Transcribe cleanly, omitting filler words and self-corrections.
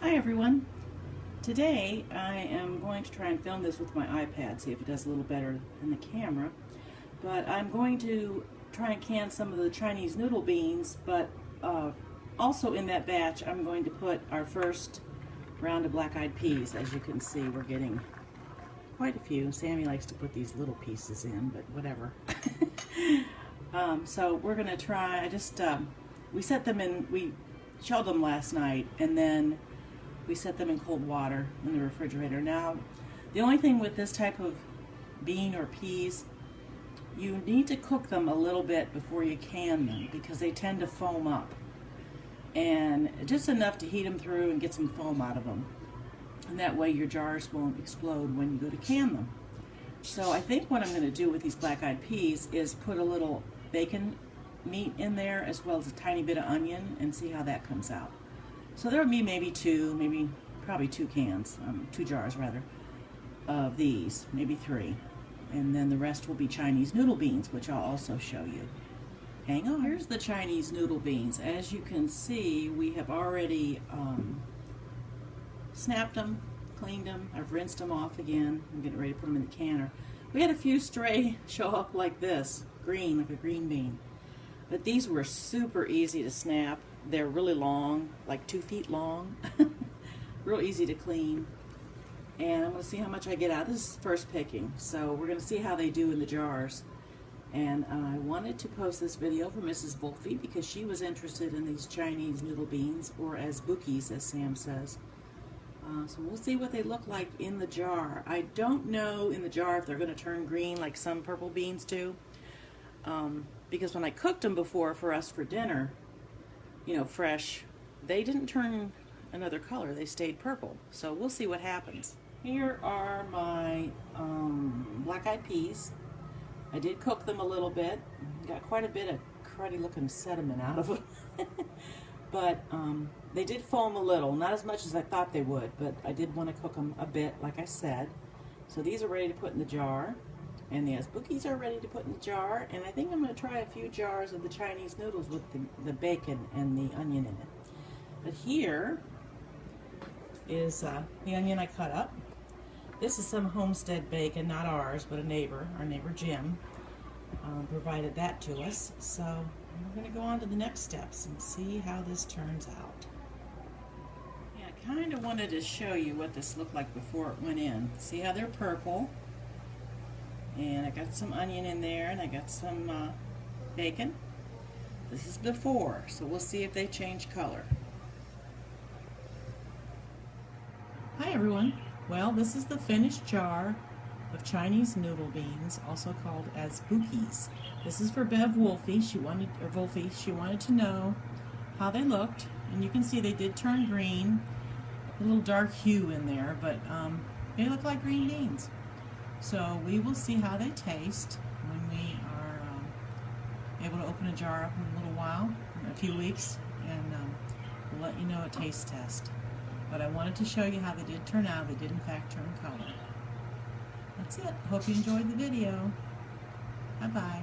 Hi everyone. Today I am going to try and film this with my iPad, see if it does a little better than the camera. But I'm going to try and can some of the Chinese noodle beans, but also in that batch I'm going to put our first round of black-eyed peas. As you can see, we're getting quite a few. Sammy likes to put these little pieces in, but whatever. So we're going to try, we set them in, we shelled them last night, and then we set them in cold water in the refrigerator. Now, the only thing with this type of bean or peas, you need to cook them a little bit before you can them because they tend to foam up. And just enough to heat them through and get some foam out of them. And that way your jars won't explode when you go to can them. So I think what I'm going to do with these black-eyed peas is put a little bacon meat in there as well as a tiny bit of onion and see how that comes out. So there will be probably two cans, 2 jars rather, of these, maybe 3. And then the rest will be Chinese noodle beans, which I'll also show you. Hang on, here's the Chinese noodle beans. As you can see, we have already snapped them, cleaned them. I've rinsed them off again. I'm getting ready to put them in the canner. We had a few stray show up like this, green, like a green bean. But these were super easy to snap. They're really long, like 2 feet long. Real easy to clean. And I'm going to see how much I get out. This is first picking, so we're going to see how they do in the jars. And I wanted to post this video for Mrs. Wolfie because she was interested in these Chinese noodle beans, or as bookies, as Sam says. So we'll see what they look like in the jar. I don't know in the jar if they're going to turn green like some purple beans do. Because when I cooked them before for us for dinner, you know, fresh, they didn't turn another color. They stayed purple. So we'll see what happens. Here are my black-eyed peas. I did cook them a little bit. Got quite a bit of cruddy looking sediment out of them. But they did foam a little. Not as much as I thought they would, but I did want to cook them a bit, like I said. So these are ready to put in the jar. And the bookies are ready to put in the jar, and I think I'm going to try a few jars of the Chinese noodles with the bacon and the onion in it. But here is the onion I cut up. This is some homestead bacon, not ours, but a neighbor, our neighbor Jim, provided that to us. So we're going to go on to the next steps and see how this turns out. Yeah, I kind of wanted to show you what this looked like before it went in. See how they're purple? And I got some onion in there, and I got some bacon. This is before, so we'll see if they change color. Hi everyone. Well, this is the finished jar of Chinese noodle beans, also called as bookies. This is for Bev Wolfie. She wanted to know how they looked, and you can see they did turn green, a little dark hue in there, but they look like green beans. So we will see how they taste when we are able to open a jar up in a little while, in a few weeks, and we'll let you know a taste test. But I wanted to show you how they did turn out. They did in fact turn color. That's it. Hope you enjoyed the video. Bye-bye.